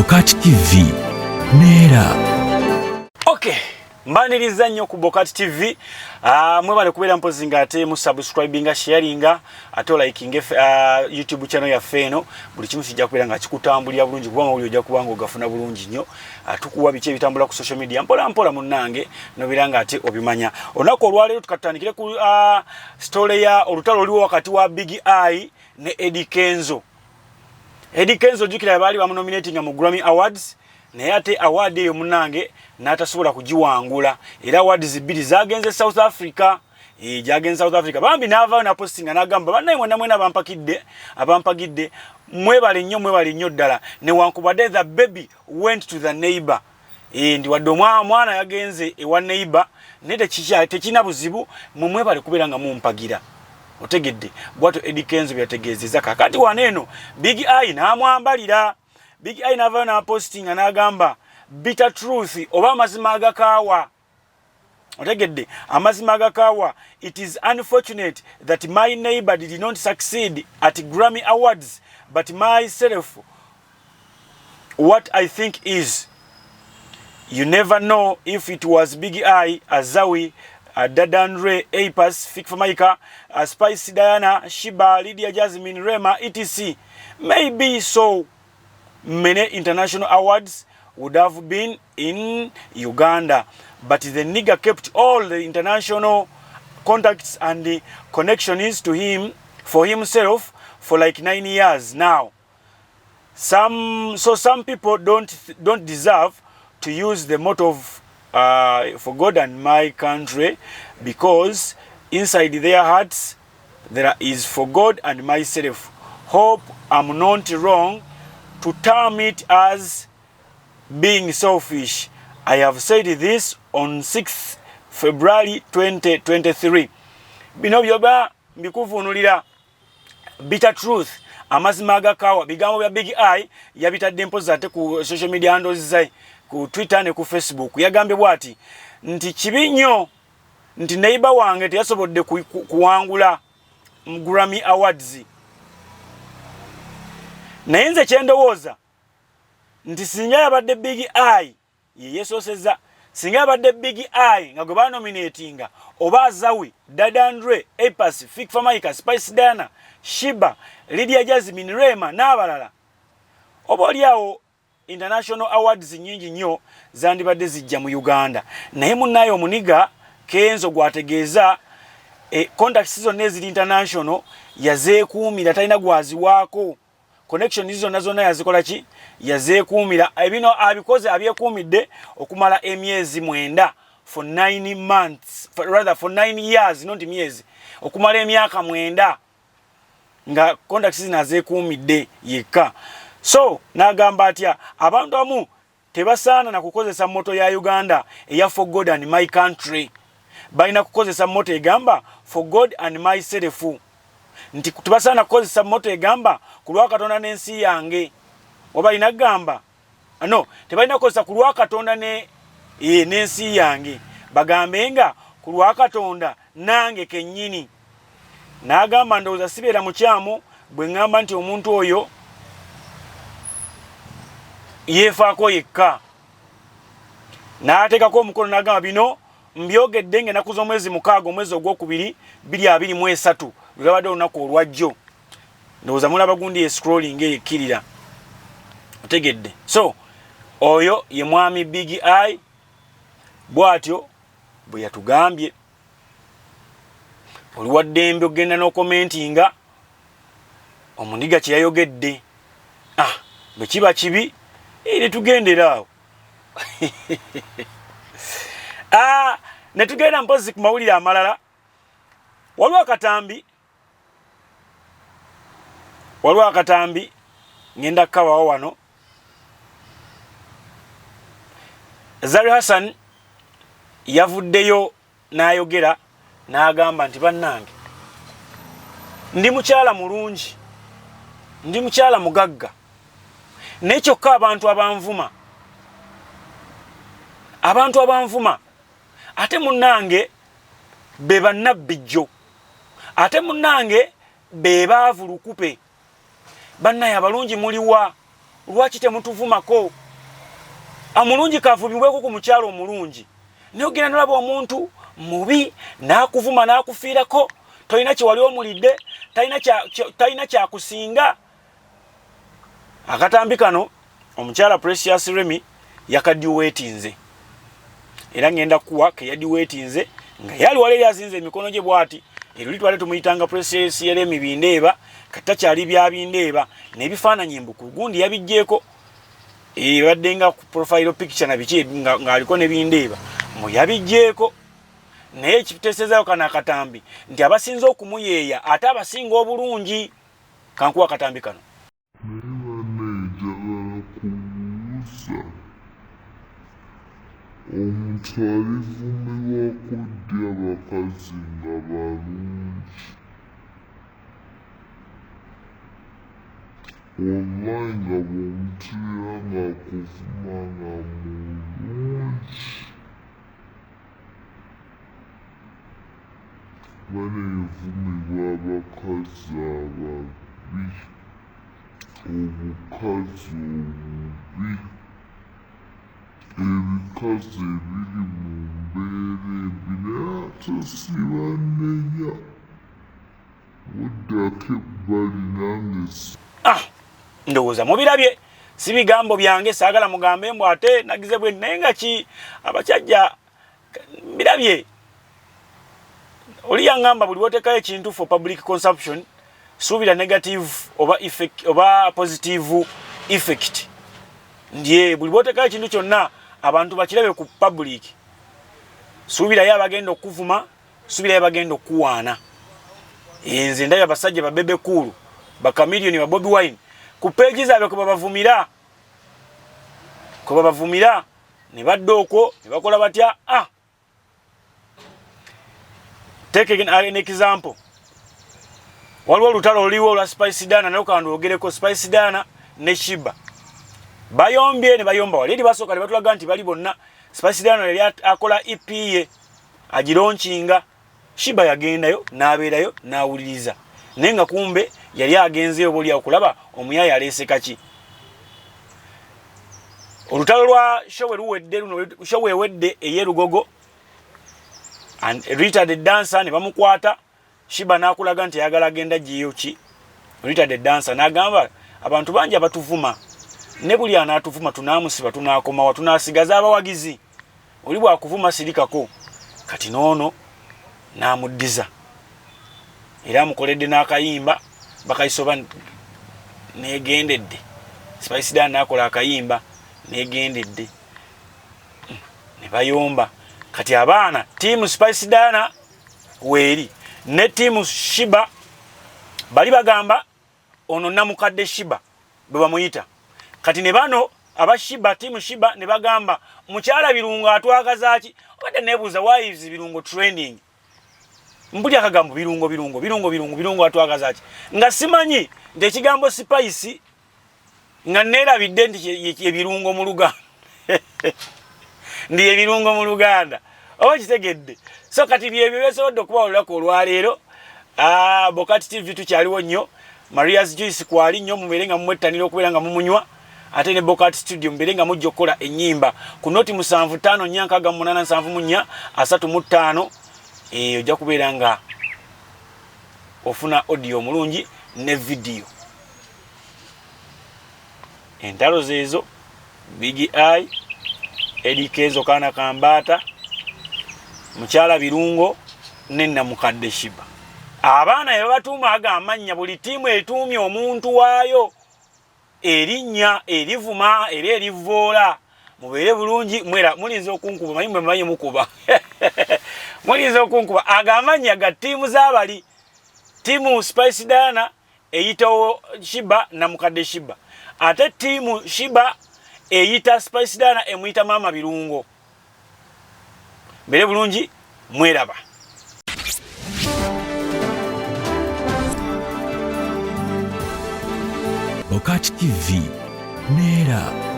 BOCAT TV Nera. Okay, mbaniriza nnyo ku BOCAT TV. Mwebale kubeera mpozi nga ate mu subscribinga, sharinga, ate liking YouTube channel ya eno. Buli kimu kijja kubeera nga kikutambulira bulungi kubanga oli ojja kubanga ogafuna bulungi nnyo. Tukuwa biche bitambula ku social media mpola mpola munnange nobera nga ate obimanya. Onako olwaleero tukatandikire ku story ya Olutalo oliwo wakati wa Big I ne Eddie Kenzo. Eddie Kenzo jukira bali ba nominating mu Grammy Awards naye ate award eyo munnange n'atasobola kugiwangula era awards bbiri zagenze South Africa. Jagenze South Africa bambi n'ava na postinga n'agamba bannaye mwena abampagidde mwebale nnyo ddala ne wankubadde the baby went to the neighbor. Ndi wadde mwana yagenze ewa neighbor nete tekina buzibu mwebale kubeera nga mumpagira. Otegedde bwato Eddie Kenzo byategeezeza kakati waneeno Big I n'amwambalira. Big I n'ava na postinga n'agamba bitter truth oba amazima agakaawa. Otegedde amazima agakaawa, it is unfortunate that my neighbor did not succeed at Grammy Awards, but myself what I think is you never know if it was Big I, Zari, Dadandre, Apas, Fikfamaika, Spice Diana, Sheeba, Lydia Jasmine, Rema, etc. Maybe so many international awards would have been in Uganda, but the nigger kept all the international contacts and the connections to him for himself for like 9 years now. Some people don't deserve to use the motto for God and my country, because inside their hearts there is for God and myself. Hope I'm not wrong to term it as being selfish. I have said this on 6th February 2023. Bino byoba mbikuvunulira bitter truth amazima agakaawa bigambo bya Big I yabitadde mpoza ate ku social media handles zai ku Twitter ne ku Facebook. Yagambe bwati nti kibinyo nti neighbor wange teyasobodde kuwangula Grammy Awards. Naye nze kyendowooza nti singa yabadde Big I yeesoseza, singa yabadde Big I nga gwe banominatinga oba Zari, Dadandre, Apas, Fikfamaika, Spice Diana, Sheeba, Lydia Jasmine, Rema n'abalala, oba oliawo international awards nyingi nnyo zandibadde zijja mu Uganda. Naye munnaye omuniga Kenzo gwategeeza contacts zonna eziri international yazeekuumira, talina gwaziwaako. Connection hizo nazona yazikola ki yazeekuumira. Ebino abikoze abyekuumidde okumala emyezi 9 for 9 months, for 9 years, not myezi, okumala emyaka 9 nga contacts zinazeekuumidde yekka. So nagamba atya abantu amu tebasaana na kukozesa moto ya Uganda eya for God and my country, balina kukozesa moto egamba for God and myself. Nti tubasaana kukozesa moto egamba kulwa Katonda n'ensi yange, oba inagamba no tebalina kukozesa kulwa Katonda n'ensi yange, bagambenga kulwa Katonda nange kennyini. N'agamba ndowooza sibeera mukyamu bwe ngamba nti omuntu oyo yeefaako yekka. N'ateekako omukono n'agamba bino mbyogedde ng'ennaku z'omwezi 6 omwezi ogwokubiri 2023 lwabadde olunaku olwajjo. Ndowooza mulaba gundi scrolling eyekkirira. Otegedde. So oyo ye mwami Big I bwatyo bwe yatugambye. Oli waddembe ogenda n'okomentinga omuniga kye yayogedde. Bwe kiba kibi ne tugendera awo. Ne tugenda mpozi ku mawulire amalala. Waliwo akatambi ngenda kabawo wano. Zari Hassan yavuddeyo n'ayogera n'agamba nti bannange ndi mukyala mulungi, ndi mukyala mugagga, naye kyokka abantu abanvuma ate munnange be bannabijjo, ate munnange be baavu lukupe. Bannaye abalungi muliwa lwaki temutuvumako amulungi kavumibweko ku mukyalo omulungi naye ogenda nolaba omuntu mubi nakuvuma nakufiirako tolina kye wali omulidde talina kyakusinga akatambi kano omukyala Precious Remy yakadiweetinze era ngenda kuwa ke yadiweetinze nga yali wali yazinze emikono gye bwati eruli twale tumuyitanga Precious Remy bindeeba kata kyali bya bindeeba n'ebifaananyi embuku gundi yabijjeeko badde nga ku profile picture na biki nga aliko ne bindeeba mu yabijjeeko naye ekiteesezayo kana akatambi nti abasinza okumuyeeya ate abasinga obulungi kankuwa akatambi kano omuntu alivumirwa kuddya abakazi nga balungi wallahi nga bw'omutirira ng'akuvuma nga mulungi baneevumirwa abakazi ababi obukazi obubi ebikazi ebiri mu mbeera embi naye ate sibanenya buddako ebbali nange ndowooza mubirabye si bigambo byange saagala mugambe mbw ate nagize bwe naye nga ki abakyajja birabye oli yaŋŋamba buli woteekayo ekintu for public consumption suubira negative oba effect oba positive effect ndiye buli woteekayo ekintu kyonna abantu bakirabe ku public suubirayo abagenda okuvuma suubirayo abagenda okuwaana nze ndabye abasajja babebe kulu bakamiliyoni ba Bobi Wine ku peegi zaabwe kwe babavumira ne badda okwo ne bakola batya take an example waliwo olutalo oliwo olwa Spice Dana naye kandogereko Spice Dana ne Sheeba bayombye ne bayomba wali eri basooka ne batulaga nti bali bonna Spice Dana yali akola EP ye agironchinga Sheeba yagendayo n'abeerayo n'awuliriza naye nga kumbe yali agenzeyo boli okulaba omuyaya alese kaki olutalo lwa show ewedde eyerugogo and Rita the dancer ne bamukwata Sheeba n'akulaga nti ayagala agenda jiyoki Rita the dancer n'agamba abantu bangi abatuvuma ne buli anaatuvuma tunaamusiba tunaakoma tunasigaza abawagizi oli bwakuvuma sirikako kati noono n'amuddiza era amukoledde n'akayimba bakayisoba negendedde Spice Dana n'akola akayimba negendedde ne bayomba kati abaana tiimu Spice Dana weeri ne tiimu Sheeba bali bagamba ono namukadde Sheeba bwe bamuyita kati ne bano aba Sheeba tiimu Sheeba ne bagamba mukyala birungo atwagazaaki obadde neebuuza wives birungo trending mbuli akagambo birungo atwagazaaki nga simanyi nti ekigambo spice nga neerabidde nti ebirungo mu Luganda ndi ebirungo mu Luganda oba kitegedde so kati byebyo byesobodde okuba olulako olwaleero BOCAT TV tukyaliwo nnyo Maria's Juice kwali nnyo mubeere nga mumwettanira okubeera nga mumunywa ate ne BOCAT studio mubeere nga mujja okukola ennyimba ku noti 75488435 ojja kubeera nga ofuna audio mulungi ne video entalo zeezo Big Eye Eddie Kenzo kana kambata mukyala birungo nenna mukadde Sheeba abaana yabatuuma agamanya buli tiimu etuumye omuntu waayo erinnya erivuma era erivoola mubeere bulungi mwera mulinza okunkuba mayimbe manye mukuba mulinza okunkuba agamanya ga tiimu z'abali tiimu Spice Dana eyitawo Sheeba na mukadde Sheeba ate tiimu Sheeba eyita Spice Dana emuyita mama birungo mbere bulungi mweraba BOCAT TV Nera.